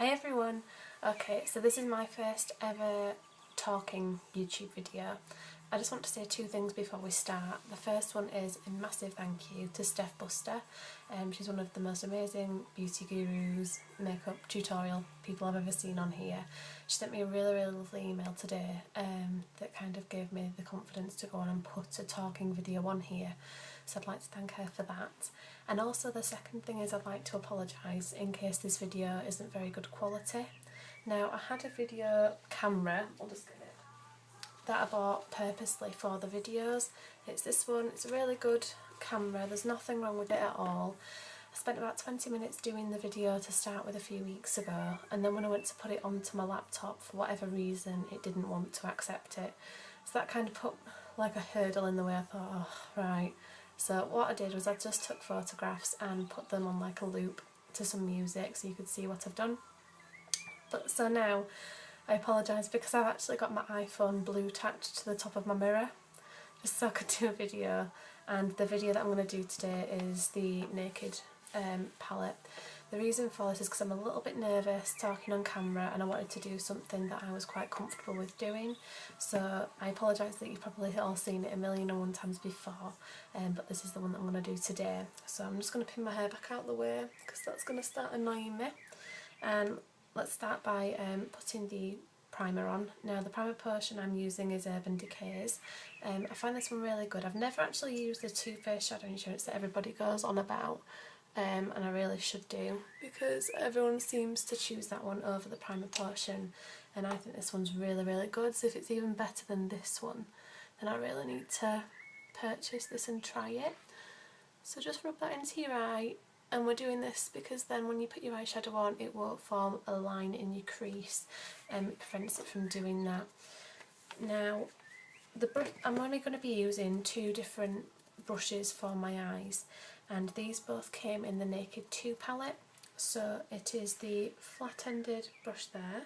Hi everyone! Okay, so this is my first ever talking YouTube video. I just want to say two things before we start. The first one is a massive thank you to Steph Busta. She's one of the most amazing beauty gurus, makeup tutorial people I've ever seen on here. She sent me a really lovely email today that kind of gave me the confidence to go on and put a talking video on here. So I'd like to thank her for that. And also the second thing is I'd like to apologise in case this video isn't very good quality. Now I had a video camera, I'll just get it, that I bought purposely for the videos. It's this one, it's a really good camera, there's nothing wrong with it at all. I spent about 20 minutes doing the video to start with a few weeks ago, and then when I went to put it onto my laptop, for whatever reason it didn't want to accept it. So that kind of put like a hurdle in the way. I thought, oh right. So what I did was I just took photographs and put them on like a loop to some music so you could see what I've done. But so now I apologise because I've actually got my iPhone blue tacked to the top of my mirror just so I could do a video, and the video that I'm going to do today is the naked palette. The reason for this is because I'm a little bit nervous talking on camera and I wanted to do something that I was quite comfortable with doing. So I apologise that you've probably all seen it a million and one times before, but this is the one that I'm going to do today. So I'm just going to pin my hair back out the way because that's going to start annoying me. And let's start by putting the primer on. Now the primer potion I'm using is Urban Decay's. I find this one really good. I've never actually used the Too Faced Shadow Insurance that everybody goes on about. And I really should do because everyone seems to choose that one over the primer potion, and I think this one's really good. So if it's even better than this one, then I really need to purchase this and try it. So just rub that into your eye, and we're doing this because then when you put your eyeshadow on it won't form a line in your crease, and it prevents it from doing that. Now the brush, I'm only going to be using two different brushes for my eyes, and these both came in the Naked 2 palette. So it is the flat-ended brush there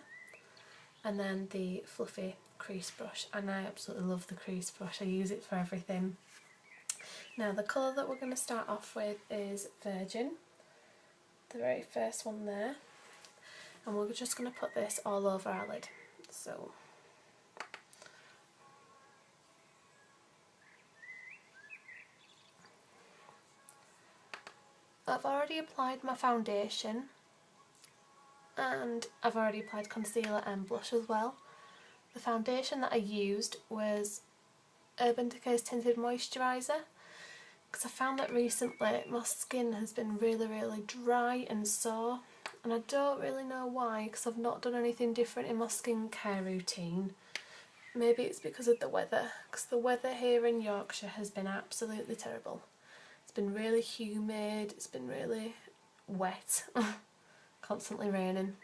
and then the fluffy crease brush, and I absolutely love the crease brush. I use it for everything. Now the colour that we're going to start off with is Virgin, the very first one there, and we're just going to put this all over our lid. So I've already applied my foundation and I've already applied concealer and blush as well. The foundation that I used was Urban Decay's Tinted Moisturiser because I found that recently my skin has been really dry and sore, and I don't really know why because I've not done anything different in my skincare routine. Maybe it's because of the weather, because the weather here in Yorkshire has been absolutely terrible. It's been really humid, it's been really wet, constantly raining.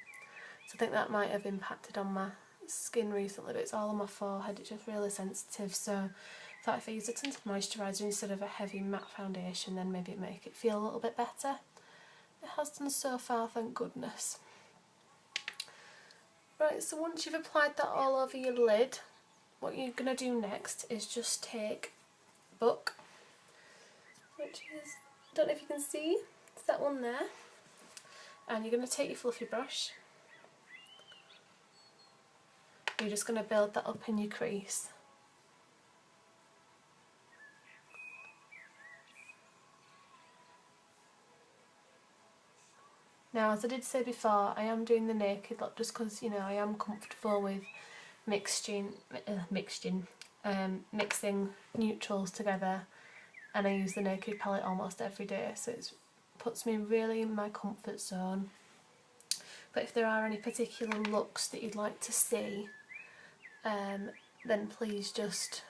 So I think that might have impacted on my skin recently, but it's all on my forehead, it's just really sensitive. So I thought if I used a tinted moisturiser instead of a heavy matte foundation, then maybe it'd make it feel a little bit better. It has done so far, thank goodness. Right, so once you've applied that all over your lid, what you're going to do next is just take Book, which is, I don't know if you can see, it's that one there, and you're going to take your fluffy brush. You're just going to build that up in your crease. Now, as I did say before, I am doing the naked look just because, you know, I am comfortable with mixing neutrals together, and I use the Naked palette almost every day, so it puts me really in my comfort zone. But if there are any particular looks that you'd like to see, then please just,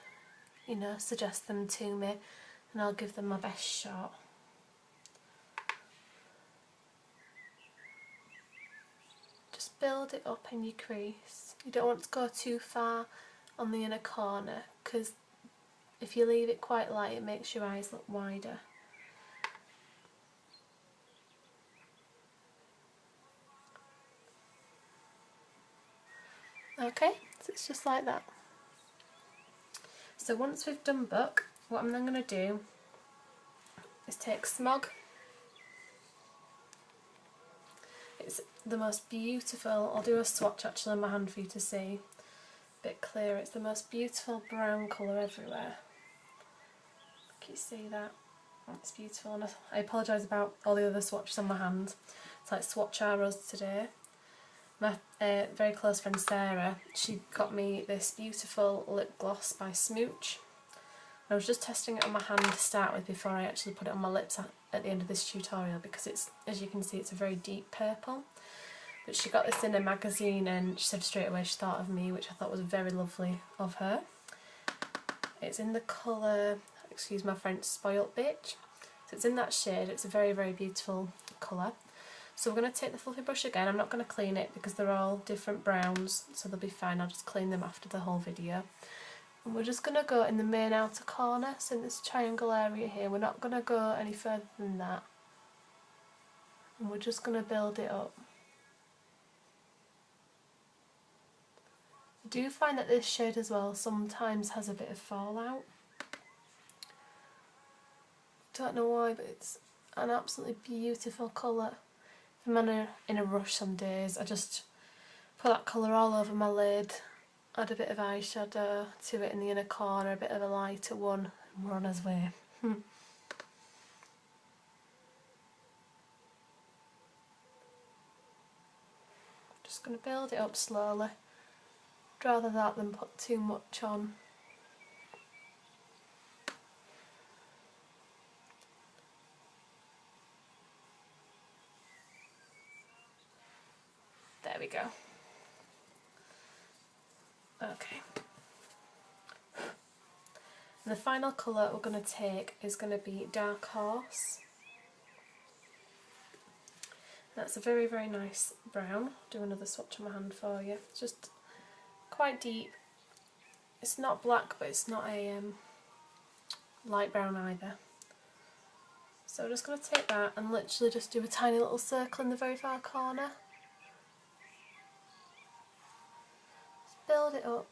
you know, suggest them to me and I'll give them my best shot. Just build it up in your crease. You don't want to go too far on the inner corner because if you leave it quite light it makes your eyes look wider. Okay, so it's just like that. So once we've done Book, what I'm then going to do is take Smog. the most beautiful, I'll do a swatch actually on my hand for you to see, a bit clearer. It's the most beautiful brown colour everywhere. Can you see that? It's beautiful, and I apologise about all the other swatches on my hand. It's like swatch arrows today. My very close friend Sarah, she got me this beautiful lip gloss by Smooch. I was just testing it on my hand to start with before I actually put it on my lips at the end of this tutorial, because it's, as you can see, it's a very deep purple. But she got this in a magazine and she said straight away she thought of me, which I thought was very lovely of her. It's in the colour, excuse my French, Spoilt Bitch. So it's in that shade. It's a very, very beautiful colour. So we're going to take the fluffy brush again. I'm not going to clean it because they're all different browns, so they'll be fine. I'll just clean them after the whole video. And we're just going to go in the main outer corner, so in this triangle area here. We're not going to go any further than that. And we're just going to build it up. I do find that this shade as well sometimes has a bit of fallout. Don't know why, but it's an absolutely beautiful colour. If I'm in a rush some days, I just put that colour all over my lid, add a bit of eyeshadow to it in the inner corner, a bit of a lighter one, and we're on his way. Just going to build it up slowly. I'd rather that than put too much on. There we go. Okay. And the final colour we're going to take is going to be Dark Horse. That's a very, very nice brown. Do another swatch on my hand for you. It's just quite deep. It's not black, but it's not a light brown either. So we're just going to take that and literally just do a tiny little circle in the very far corner. Just build it up.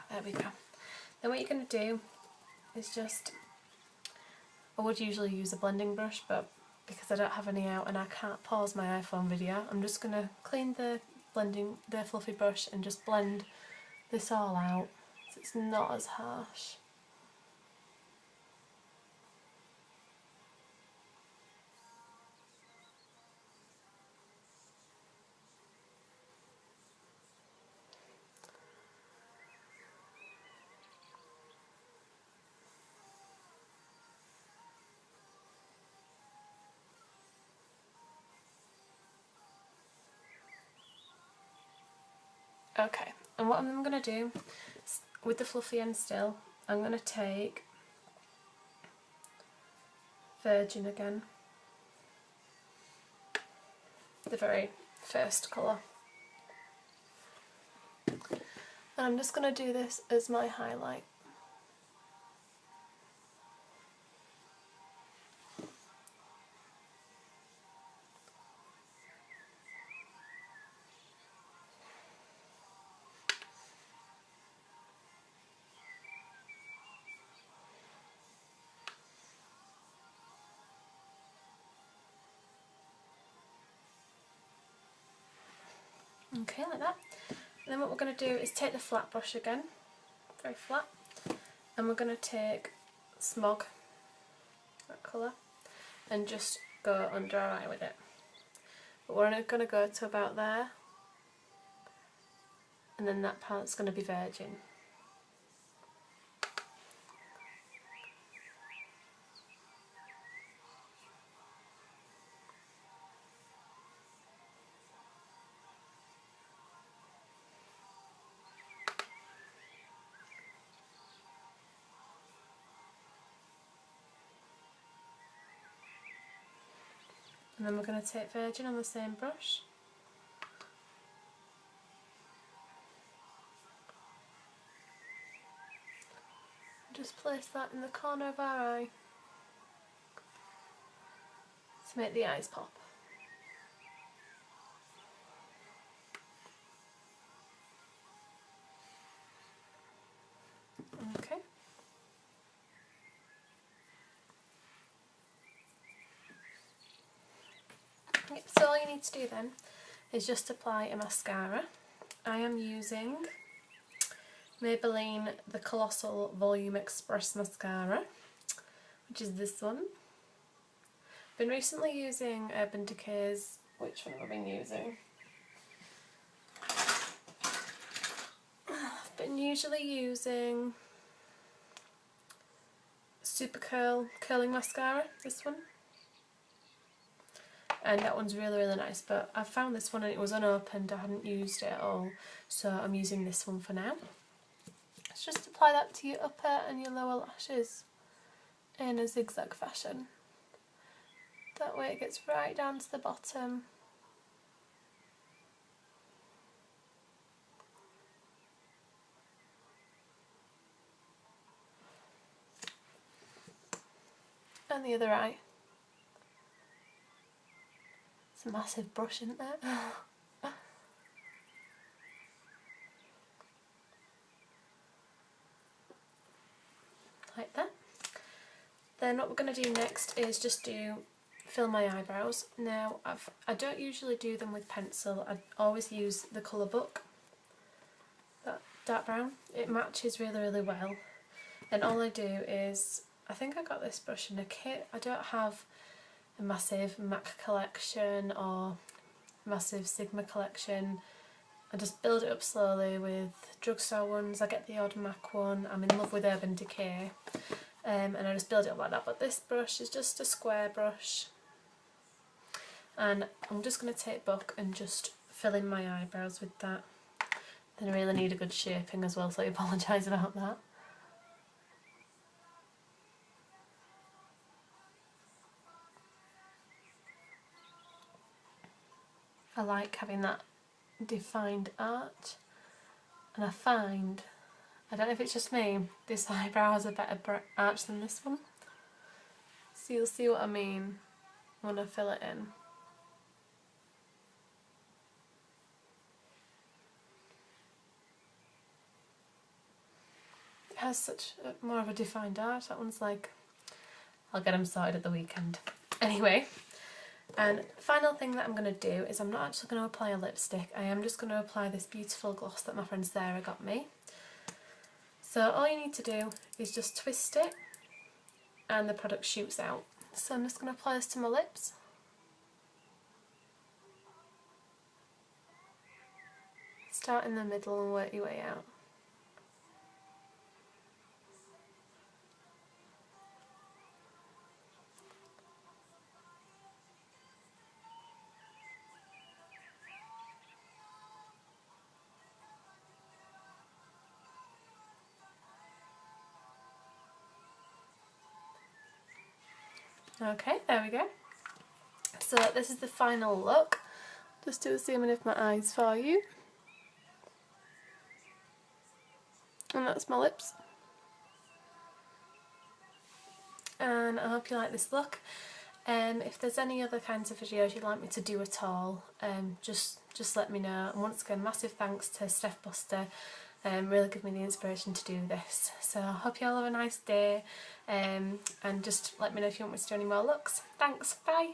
There we go. Then what you're going to do is just, I would usually use a blending brush, but because I don't have any out and I can't pause my iPhone video, I'm just going to clean the fluffy brush and just blend this all out so it's not as harsh. Okay, and what I'm going to do, with the fluffy end still, I'm going to take Virgin again, the very first colour. And I'm just going to do this as my highlight. Okay, like that. And then what we're going to do is take the flat brush again, very flat, and we're going to take Smog, that colour, and just go under our eye with it. But we're going to go to about there, and then that part's going to be Virgin. And then we're going to take Virgin on the same brush. Just place that in the corner of our eye to make the eyes pop. So all you need to do then is just apply a mascara. I am using Maybelline the Colossal Volume Express Mascara, which is this one. Been recently using Urban Decay's, which one have I been using? I've been usually using Super Curl Curling Mascara, this one. And that one's really nice, but I found this one and it was unopened, I hadn't used it at all, so I'm using this one for now. Let's just apply that to your upper and your lower lashes in a zigzag fashion. That way it gets right down to the bottom. And the other eye. It's a massive brush, isn't there? Like that. Then what we're going to do next is just fill my eyebrows. Now I don't usually do them with pencil, I always use the colour book, that dark brown. It matches really well, and all I do is, I think I got this brush in a kit. I don't have a massive MAC collection or massive Sigma collection. I just build it up slowly with drugstore ones. I get the odd MAC one. I'm in love with Urban Decay, and I just build it up like that. But this brush is just a square brush, and I'm just going to take book and just fill in my eyebrows with that. Then I really need a good shaping as well, so I apologise about that. I like having that defined arch, and I find, I don't know if it's just me, this eyebrow has a better arch than this one. So you'll see what I mean when I fill it in. It has such more of a defined arch. That one's like, I'll get them sorted at the weekend. Anyway, and final thing that I'm going to do is I'm not actually going to apply a lipstick. I am just going to apply this beautiful gloss that my friend Sarah got me. So all you need to do is just twist it and the product shoots out. So I'm just going to apply this to my lips. Start in the middle and work your way out. Okay, there we go. So this is the final look. Just do a zoom in of my eyes for you. And that's my lips. And I hope you like this look. If there's any other kinds of videos you'd like me to do at all, just let me know. And once again, massive thanks to Steph Busta, really gave me the inspiration to do this. So I hope you all have a nice day, and just let me know if you want me to do any more looks. Thanks, bye!